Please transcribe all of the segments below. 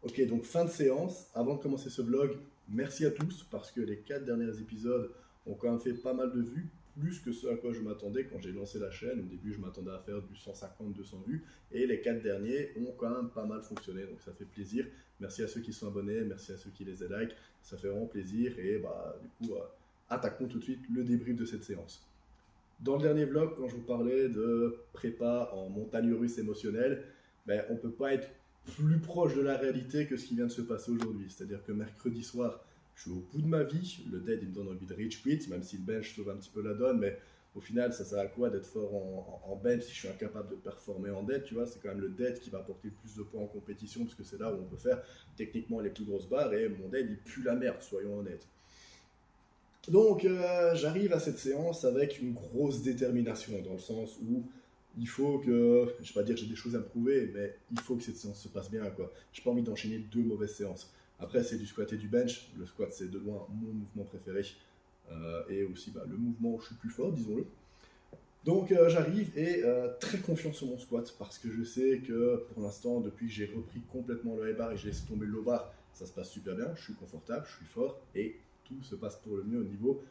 Ok, donc fin de séance. Avant de commencer ce vlog, merci à tous parce que les 4 derniers épisodes ont quand même fait pas mal de vues, plus que ce à quoi je m'attendais quand j'ai lancé la chaîne. Au début, je m'attendais à faire du 150-200 vues et les 4 derniers ont quand même pas mal fonctionné, donc ça fait plaisir. Merci à ceux qui sont abonnés, merci à ceux qui les like, ça fait vraiment plaisir et du coup, attaquons tout de suite le débrief de cette séance. Dans le dernier vlog, quand je vous parlais de prépa en montagne russe émotionnelle, on ne peut pas être plus proche de la réalité que ce qui vient de se passer aujourd'hui. C'est-à-dire que mercredi soir, je suis au bout de ma vie, le dead il me donne envie de rage quit, même si le bench sauve un petit peu la donne, mais au final ça sert à quoi d'être fort en bench si je suis incapable de performer en dead, tu vois, c'est quand même le dead qui va apporter le plus de points en compétition, parce que c'est là où on peut faire techniquement les plus grosses barres, et mon dead il pue la merde, soyons honnêtes. Donc j'arrive à cette séance avec une grosse détermination, dans le sens où il faut que, je ne vais pas dire que j'ai des choses à me prouver, mais il faut que cette séance se passe bien, quoi. J'ai pas envie d'enchaîner 2 mauvaises séances. Après c'est du squat et du bench, le squat c'est de loin mon mouvement préféré, et aussi le mouvement où je suis plus fort, disons-le. Donc j'arrive et très confiant sur mon squat, parce que je sais que pour l'instant, depuis que j'ai repris complètement le high bar et j'ai laissé tomber le low bar, ça se passe super bien, je suis confortable, je suis fort, et tout se passe pour le mieux au niveau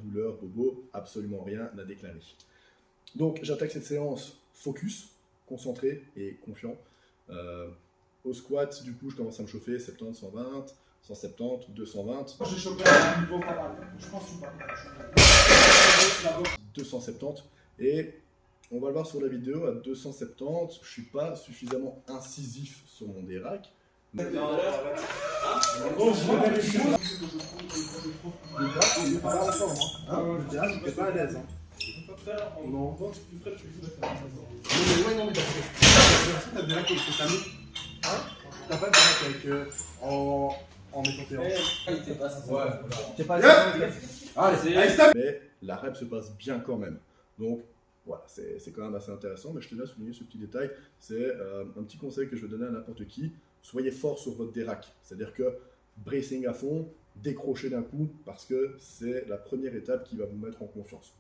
douleur, bobo, absolument rien à déclarer. Donc j'attaque cette séance focus, concentré et confiant. Au squat, du coup, je commence à me chauffer, 70, 120, 170, 220. J'ai chopé un niveau pas mal. Je pense que pas. 270. Et on va le voir sur la vidéo, à 270, je suis pas suffisamment incisif sur mon dérac. Bon, je vais les choses. Je pas là ensemble. Le terrain, je pas à l'aise. Non, tu ferais, tu ferais. Non, mais t'as des racks avec tes amis. T'as pas de racks avec. En mettant tes hanches. T'es pas allez, stop. Mais la rep se passe bien quand même. Donc voilà, c'est quand même assez intéressant. Mais je tenais à souligner ce petit détail. C'est un petit conseil que je vais donner à n'importe qui. Soyez fort sur votre dérac. C'est-à-dire que bracing à fond, décrocher d'un coup, parce que c'est la première étape qui va vous mettre en confiance.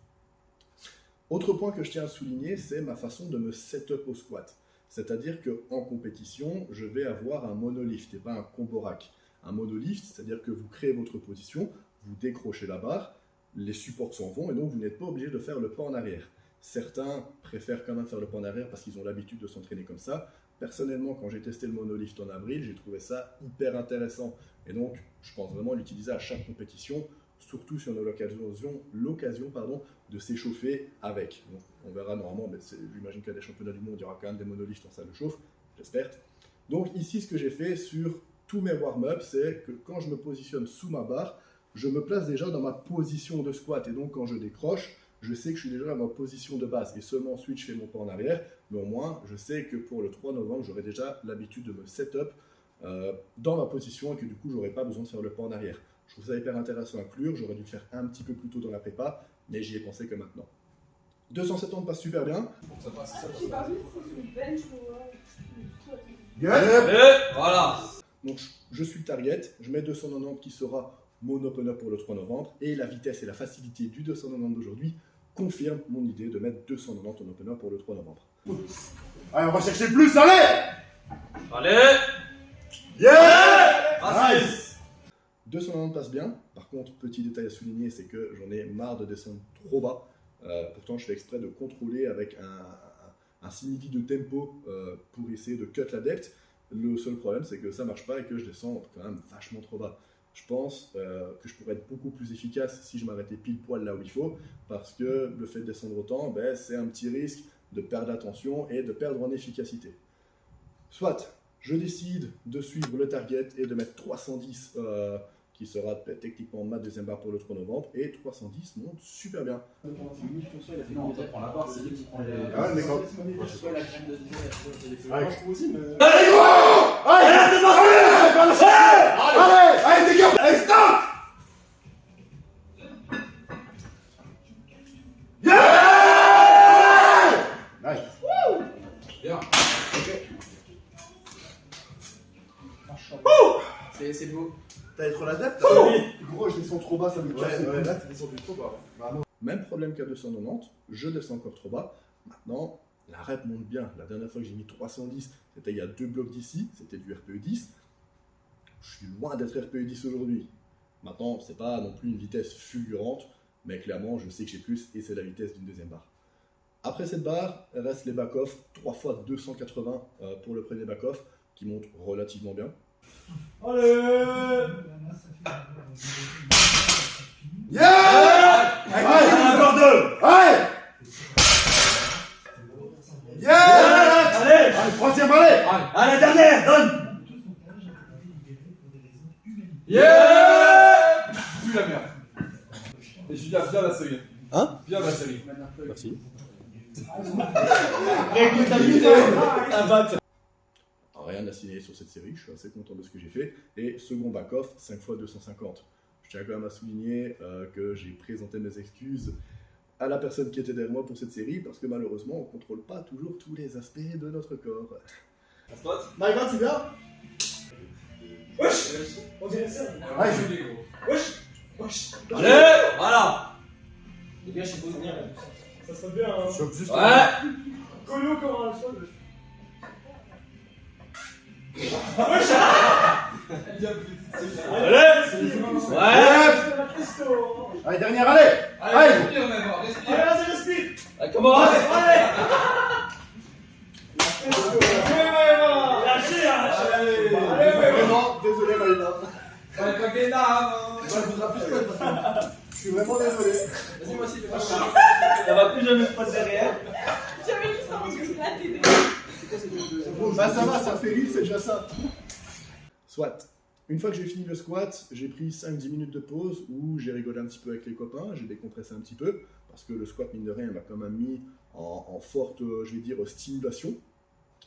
Autre point que je tiens à souligner, c'est ma façon de me set-up au squat. C'est-à-dire qu'en compétition, je vais avoir un monolift et pas un combo rack. Un monolift, c'est-à-dire que vous créez votre position, vous décrochez la barre, les supports s'en vont et donc vous n'êtes pas obligé de faire le pas en arrière. Certains préfèrent quand même faire le pas en arrière parce qu'ils ont l'habitude de s'entraîner comme ça. Personnellement, quand j'ai testé le monolift en avril, j'ai trouvé ça hyper intéressant. Et donc, je pense vraiment l'utiliser à chaque compétition, surtout si on a l'occasion de s'échauffer avec. Donc, on verra normalement, mais j'imagine qu'il y a des championnats du monde, il y aura quand même des monolifts en salle de chauffe, j'espère. Donc ici, ce que j'ai fait sur tous mes warm-up, c'est que quand je me positionne sous ma barre, je me place déjà dans ma position de squat. Et donc quand je décroche, je sais que je suis déjà dans ma position de base. Et seulement ensuite, je fais mon pas en arrière. Mais au moins, je sais que pour le 3 novembre, j'aurai déjà l'habitude de me set-up dans ma position et que du coup, je n'aurai pas besoin de faire le pas en arrière. Je trouve ça hyper intéressant à inclure. J'aurais dû le faire un petit peu plus tôt dans la prépa, mais j'y ai pensé que maintenant. 270 passe super bien. Voilà. Donc je suis le target, je mets 290 qui sera mon opener pour le 3 novembre et la vitesse et la facilité du 290 d'aujourd'hui confirment mon idée de mettre 290 en opener pour le 3 novembre. Allez, on va chercher plus, allez. Allez. Yeah. Nice. 290 passe bien, par contre petit détail à souligner, c'est que j'en ai marre de descendre trop bas. Pourtant je fais exprès de contrôler avec un simili de tempo pour essayer de cut la depth. Le seul problème, c'est que ça marche pas et que je descends quand même vachement trop bas. Je pense que je pourrais être beaucoup plus efficace si je m'arrêtais pile poil là où il faut, parce que le fait de descendre autant, c'est un petit risque de perdre l'attention et de perdre en efficacité. Soit je décide de suivre le target et de mettre 310, qui sera techniquement ma deuxième barre pour le 3 novembre, et 310 monte super bien. Non, toi, prends la barre, c'est lui qui prend les. Ah, mais quand. Soit la crème de Dijon, Allez, je trouve aussi, mais. Allez, gros. Allez, c'est parti. Allez, dégage. Allez, stop. Yeah. Nice. Bien. C'est beau. T'as être la depth Gros, je descends trop bas, ça me casse. Ouais, là, t'es descendu trop bas. Bah, non. Même problème qu'à 290, je descends encore trop bas. Maintenant, la rep monte bien. La dernière fois que j'ai mis 310, c'était il y a 2 blocs d'ici, c'était du RPE 10. suis loin d'être RPE10 aujourd'hui. Maintenant, c'est pas non plus une vitesse fulgurante, mais clairement, je sais que j'ai plus et c'est la vitesse d'une deuxième barre. Après cette barre, reste les back-off, 3 fois 280 pour le premier back-off, qui monte relativement bien. Allez! Yeah! Allez, encore deux! Allez! Yeah! Allez, troisième, allez! Allez, dernière, donne! Yeah! Plus la merde. Et je dis bien la série. Hein? Bien la série. Merci. Rien à signaler sur cette série, je suis assez content de ce que j'ai fait. Et second back-off, 5 fois 250. Je tiens quand même à souligner que j'ai présenté mes excuses à la personne qui était derrière moi pour cette série, parce que malheureusement, on ne contrôle pas toujours tous les aspects de notre corps. Maïvan, tu viens? Wesh! On dirait ça. Allez, je dis gros. Wesh! Allez! Voilà! Les gars, je sais pas où venir là. Ça serait bien, hein. Chope juste. Ouais! Colo comme un cheval. Allez! Ouais! Allez, dernière, allez! Allez! Respire, Maïvan, respire! Allez, vas-y, respire. Allez, comment? Allez! Lâchez, lâchez. Allez, Vraiment, désolé, Maïvan. Allez, pas que là, Ça voudra plus que ça. Je suis vraiment désolé. vas-y, moi aussi, fais pas ça. ça va plus jamais se passer derrière. J'avais dit ça parce que je l'ai t'aider. Bah, ça va, ça fait rire, c'est déjà ça. Soit. Une fois que j'ai fini le squat, j'ai pris 5-10 minutes de pause où j'ai rigolé un petit peu avec les copains, j'ai décompressé un petit peu, parce que le squat, mine de rien, m'a quand même mis en forte, je vais dire, stimulation.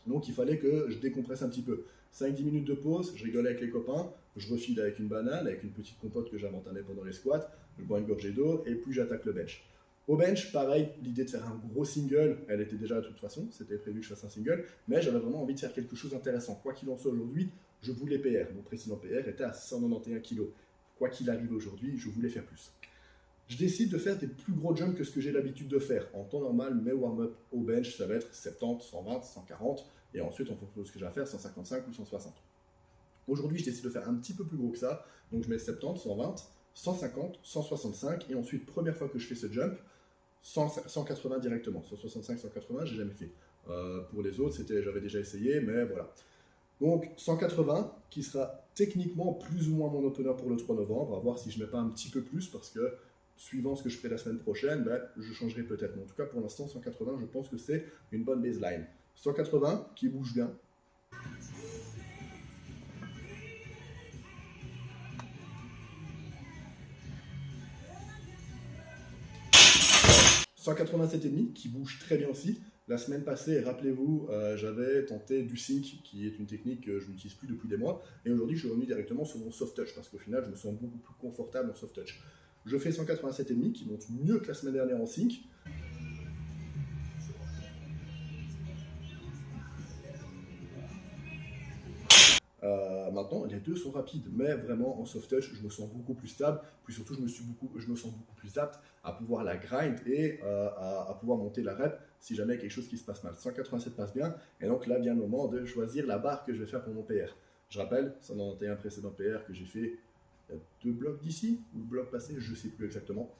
Donc il fallait que je décompresse un petit peu. 5-10 minutes de pause, je rigolais avec les copains, je refile avec une banane, avec une petite compote que j'avais entamée pendant les squats, je bois une gorgée d'eau et puis j'attaque le bench. Au bench, pareil, l'idée de faire un gros single, elle était déjà de toute façon, c'était prévu que je fasse un single, mais j'avais vraiment envie de faire quelque chose d'intéressant. Quoi qu'il en soit aujourd'hui, je voulais PR. Mon précédent PR était à 191 kg. Quoi qu'il arrive aujourd'hui, je voulais faire plus. Je décide de faire des plus gros jumps que ce que j'ai l'habitude de faire. En temps normal, mes warm-up au bench, ça va être 70, 120, 140, et ensuite, en fonction de ce que j'ai à faire, 155 ou 160. Aujourd'hui, je décide de faire un petit peu plus gros que ça, donc je mets 70, 120, 150, 165, et ensuite, première fois que je fais ce jump, 180 directement. 165, 180, j'ai jamais fait. Pour les autres, j'avais déjà essayé, mais voilà. Donc 180, qui sera techniquement plus ou moins mon opener pour le 3 novembre, à voir si je ne mets pas un petit peu plus, parce que suivant ce que je ferai la semaine prochaine, ben, je changerai peut-être. Mais en tout cas, pour l'instant, 180, je pense que c'est une bonne baseline. 180, qui bouge bien. « 187,5 qui bouge très bien aussi. La semaine passée, rappelez-vous, j'avais tenté du sync, qui est une technique que je n'utilise plus depuis des mois. Et aujourd'hui, je suis revenu directement sur mon soft touch, parce qu'au final, je me sens beaucoup plus confortable en soft touch. Je fais 187,5 qui monte mieux que la semaine dernière en sync. Maintenant, les deux sont rapides, mais vraiment en soft touch, je me sens beaucoup plus stable, puis surtout je me sens beaucoup plus apte à pouvoir la grind et à pouvoir monter la rep si jamais il y a quelque chose qui se passe mal. 187 passe bien, et donc là vient le moment de choisir la barre que je vais faire pour mon PR. Je rappelle, 191 précédent PR que j'ai fait il y a 2 blocs d'ici, ou le bloc passé, je ne sais plus exactement.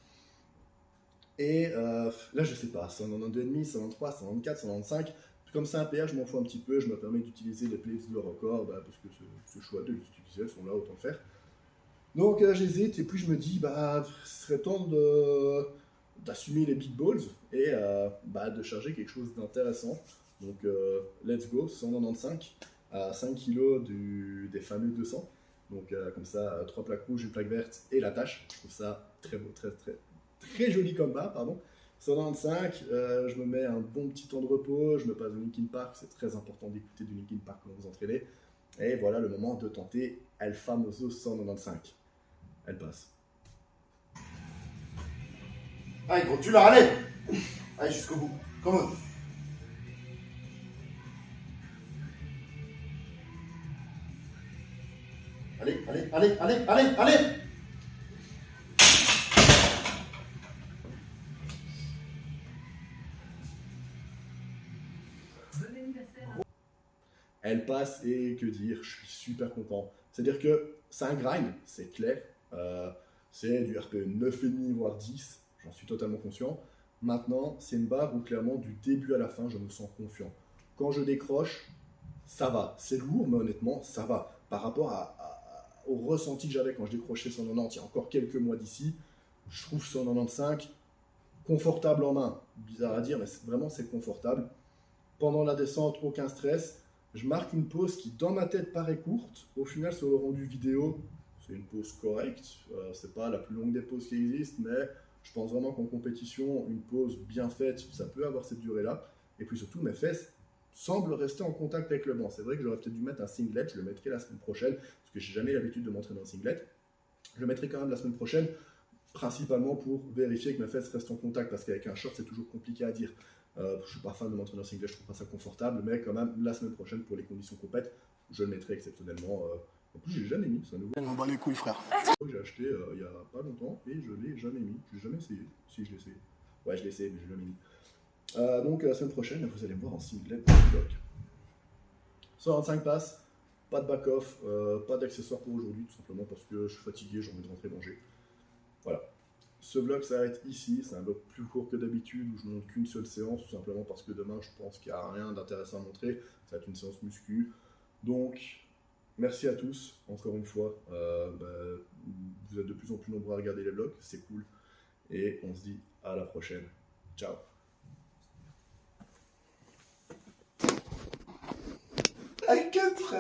Et là je sais pas, 192,5, 193, 194, 195. Comme c'est un PR, je m'en fous un petit peu, je me permets d'utiliser les plates de record, parce que ce choix de l'utiliser, elles sont là, autant le faire. Donc j'hésite, et puis je me dis, ce serait temps d'assumer les big balls, et de charger quelque chose d'intéressant. Donc let's go, 195 à 5 kg des fameux 200. Donc comme ça, 3 plaques rouges, une plaque verte et la tâche. Je trouve ça très beau, très joli comme barre, pardon. 195, je me mets un bon petit temps de repos, je me passe du Linkin Park, c'est très important d'écouter du Linkin Park quand vous entraînez. Et voilà le moment de tenter El Famoso 195. Elle passe. Allez, gros, tu l'as, allez! Allez, jusqu'au bout. Come on. Allez! Elle elle passe et que dire, je suis super content. C'est-à-dire que c'est un grind, c'est clair. C'est du RP 9,5 voire 10, j'en suis totalement conscient. Maintenant, c'est une barre où clairement du début à la fin, je me sens confiant. Quand je décroche, ça va. C'est lourd, mais honnêtement, ça va. Par rapport au ressenti que j'avais quand je décrochais 190 il y a encore quelques mois d'ici, je trouve 195 confortable en main. Bizarre à dire, mais vraiment c'est confortable. Pendant la descente, aucun stress. Je marque une pause qui, dans ma tête, paraît courte. Au final, sur le rendu vidéo, c'est une pause correcte. C'est pas la plus longue des pauses qui existent, mais je pense vraiment qu'en compétition, une pause bien faite, ça peut avoir cette durée-là. Et puis surtout, mes fesses semblent rester en contact avec le banc. C'est vrai que j'aurais peut-être dû mettre un singlet. Je le mettrai la semaine prochaine, parce que j'ai jamais l'habitude de m'entraîner en singlet. Je le mettrai quand même la semaine prochaine, principalement pour vérifier que mes fesses restent en contact, parce qu'avec un short, c'est toujours compliqué à dire. Je ne suis pas fan de m'entraîner en singlet, je trouve pas ça confortable, mais quand même, la semaine prochaine, pour les conditions compètes, je le mettrai exceptionnellement. En plus, je l'ai jamais mis, c'est un nouveau. On bat les couilles, frère. Que j'ai acheté il y a pas longtemps et je l'ai jamais mis. Je l'ai jamais essayé. Si, je l'ai essayé. Ouais, je l'ai essayé, mais je l'ai jamais mis. Donc, la semaine prochaine, vous allez me voir en singlet dans le bloc. 125 passes, pas de back-off, pas d'accessoires pour aujourd'hui, tout simplement parce que je suis fatigué, j'ai envie de rentrer manger. Voilà. Ce vlog s'arrête ici, c'est un vlog plus court que d'habitude où je ne montre qu'une seule séance, tout simplement parce que demain je pense qu'il n'y a rien d'intéressant à montrer, ça va être une séance muscu. Donc, merci à tous, encore une fois, vous êtes de plus en plus nombreux à regarder les vlogs, c'est cool, et on se dit à la prochaine, ciao. I can't, frère.